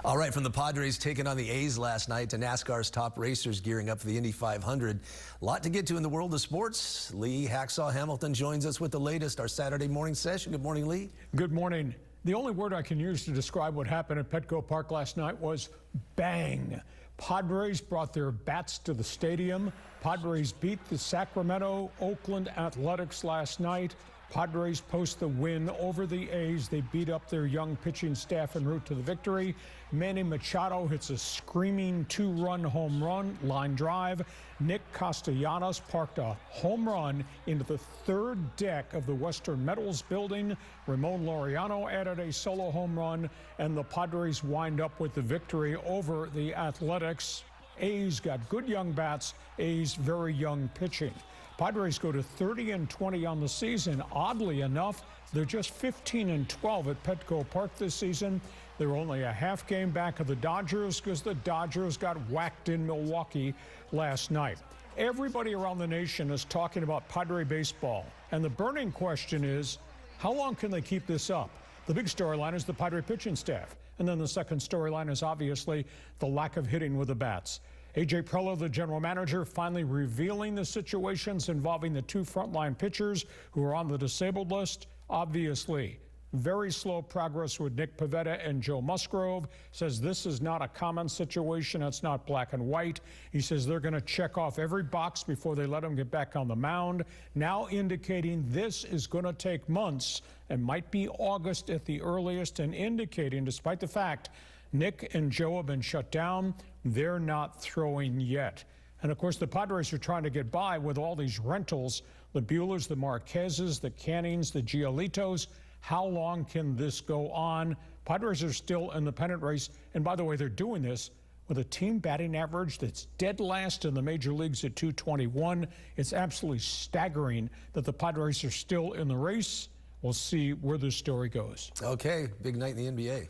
All right, from the Padres taking on the A's last night to NASCAR's top racers gearing up for the Indy 500. A lot to get to in the world of sports. Lee Hacksaw Hamilton joins us with the latest, our Saturday morning session. Good morning, Lee. Good morning. The only word I can use to describe what happened at Petco Park last night was bang. Padres brought their bats to the stadium. Padres beat the Sacramento Oakland Athletics last night. Padres post the win over the A's. They beat up their young pitching staff en route to the victory. Manny Machado hits a screaming two-run home run line drive. Nick Castellanos parked a home run into the third deck of the Western Metals building. Ramon Laureano added a solo home run, and the Padres wind up with the victory over the Athletics. A's got good young bats, A's very young pitching. Padres go to 30-20 on the season. Oddly enough, they're just 15-12 at Petco Park this season. They're only a half game back of the Dodgers because the Dodgers got whacked in Milwaukee last night. Everybody around the nation is talking about Padre baseball, and the burning question is, how long can they keep this up? The big storyline is the Padre pitching staff, and then the second storyline is obviously the lack of hitting with the bats. A.J. Preller, the general manager, finally revealing the situations involving the two frontline pitchers who are on the disabled list. Obviously, very slow progress with Nick Pivetta and Joe Musgrove. Says this is not a common situation. It's not black and white. He says they're going to check off every box before they let him get back on the mound, now indicating this is going to take months and might be August at the earliest, and indicating, despite the fact Nick and Joe have been shut down, they're not throwing yet. And of course, the Padres are trying to get by with all these rentals, the Buehlers, the Marquezes, the Cannings, the Giolitos. How long can this go on? Padres are still in the pennant race. And by the way, they're doing this with a team batting average that's dead last in the major leagues at .221. It's absolutely staggering that the Padres are still in the race. We'll see where this story goes. Okay, big night in the NBA.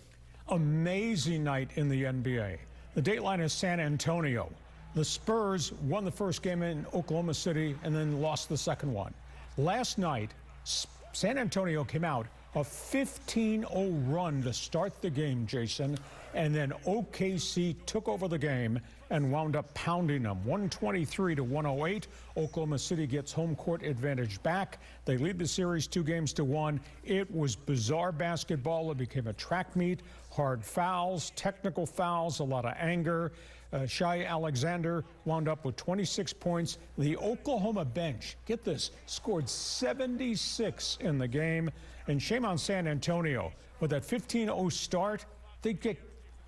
Amazing night in the NBA. The dateline is San Antonio. The Spurs won the first game in Oklahoma City and then lost the second one. Last night, San Antonio came out a 15-0 run to start the game, Jason, and then OKC took over the game and wound up pounding them 123-108. Oklahoma City gets home court advantage back. They lead the series 2-1. It was bizarre basketball. It became a track meet. Hard fouls, technical fouls, a lot of anger. Shai Alexander wound up with 26 points. The Oklahoma bench, get this, scored 76 in the game. And shame on San Antonio. With that 15-0 start, they get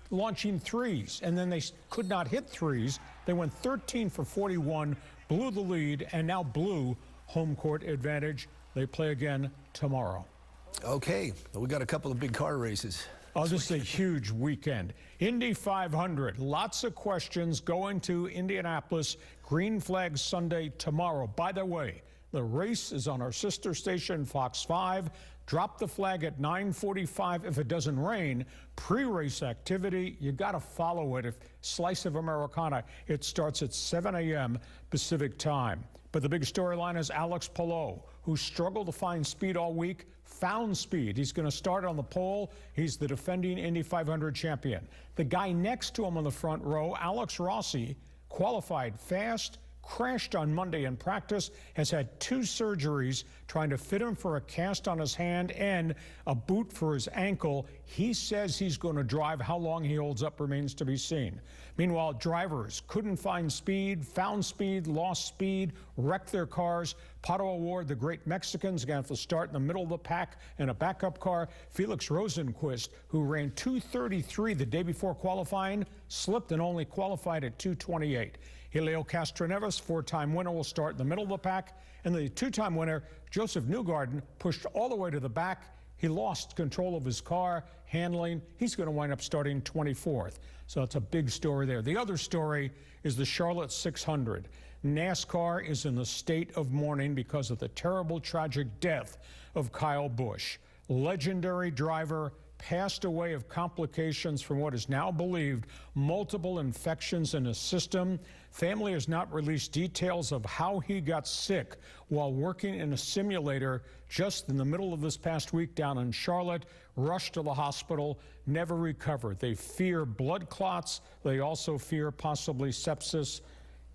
launching threes, and then they could not hit threes. They went 13 for 41, blew the lead, and now blew home court advantage. They play again tomorrow. Okay, we got a couple of big car races. Oh, this is a huge weekend. Indy 500, lots of questions going to Indianapolis. Green flag Sunday tomorrow. By the way, the race is on our sister station, Fox 5. Drop the flag at 9:45 if it doesn't rain. Pre-race activity, you got to follow it. If Slice of Americana, it starts at 7 a.m. Pacific time. But the big storyline is Alex Palou, who struggled to find speed all week, found speed. He's going to start on the pole. He's the defending Indy 500 champion. The guy next to him on the front row, Alex Rossi, qualified fast, crashed on Monday in practice, has had 2 surgeries trying to fit him for a cast on his hand and a boot for his ankle. He says he's going to drive. How long he holds up remains to be seen. Meanwhile, drivers couldn't find speed, found speed, lost speed, wrecked their cars. Pato Award, the great Mexicans, going to have to start in the middle of the pack in a backup car. Felix Rosenquist, who ran 2:33 the day before qualifying, slipped and only qualified at 2:28. Helio Castroneves, 4-time winner, will start in the middle of the pack. And the 2-time winner, Joseph Newgarden, pushed all the way to the back. He lost control of his car, handling. He's going to wind up starting 24th. So it's a big story there. The other story is the Charlotte 600. NASCAR is in the state of mourning because of the terrible, tragic death of Kyle Busch. Legendary driver, passed away of complications from what is now believed multiple infections in his system. Family has not released details of how he got sick while working in a simulator just in the middle of this past week down in Charlotte. Rushed to the hospital, never recovered. They fear blood clots. They also fear possibly sepsis.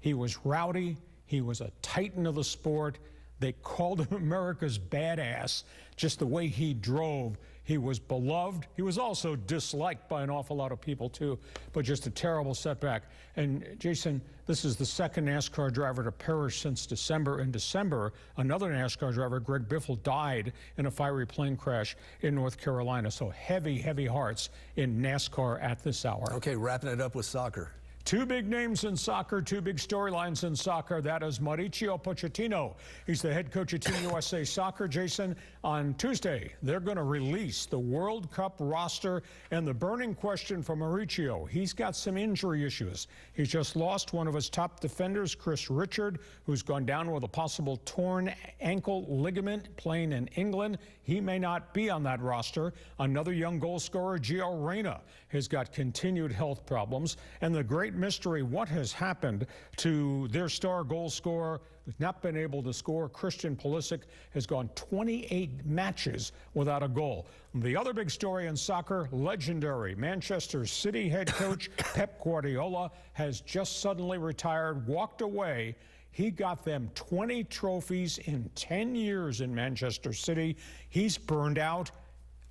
He was rowdy. He was a titan of the sport. They called him America's badass, just the way he drove. He was beloved. He was also disliked by an awful lot of people, too, but just a terrible setback. And, Jason, this is the second NASCAR driver to perish since December. In December, another NASCAR driver, Greg Biffle, died in a fiery plane crash in North Carolina. So heavy, heavy hearts in NASCAR at this hour. Okay, wrapping it up with soccer. Two big names in soccer, two big storylines in soccer. That is Mauricio Pochettino. He's the head coach of Team USA Soccer. Jason, on Tuesday, they're going to release the World Cup roster. And the burning question for Mauricio, he's got some injury issues. He's just lost one of his top defenders, Chris Richard, who's gone down with a possible torn ankle ligament playing in England. He may not be on that roster. Another young goal scorer, Gio Reyna, has got continued health problems. And the great mystery, what has happened to their star goal scorer who's not been able to score? Christian Pulisic has gone 28 matches without a goal. The other big story in soccer, legendary Manchester City head coach Pep Guardiola has just suddenly retired, walked away. He got them 20 trophies in 10 years in Manchester City. He's burned out.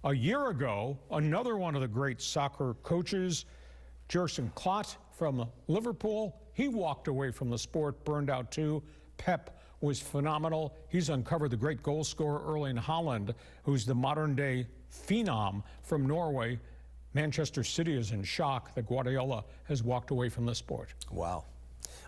A year ago, another one of the great soccer coaches, Jurgen Klopp from Liverpool, he walked away from the sport, burned out too. Pep was phenomenal. He's uncovered the great goal scorer Erling Haaland, who's the modern-day phenom from Norway. Manchester City is in shock that Guardiola has walked away from the sport. Wow.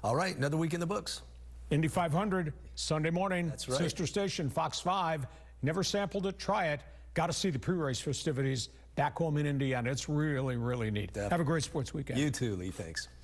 All right, another week in the books. Indy 500, Sunday morning. That's right. Sister station, Fox 5. Never sampled it, try it. Got to see the pre-race festivities back home in Indiana. It's really, really neat. Definitely. Have a great sports weekend. You too, Lee. Thanks.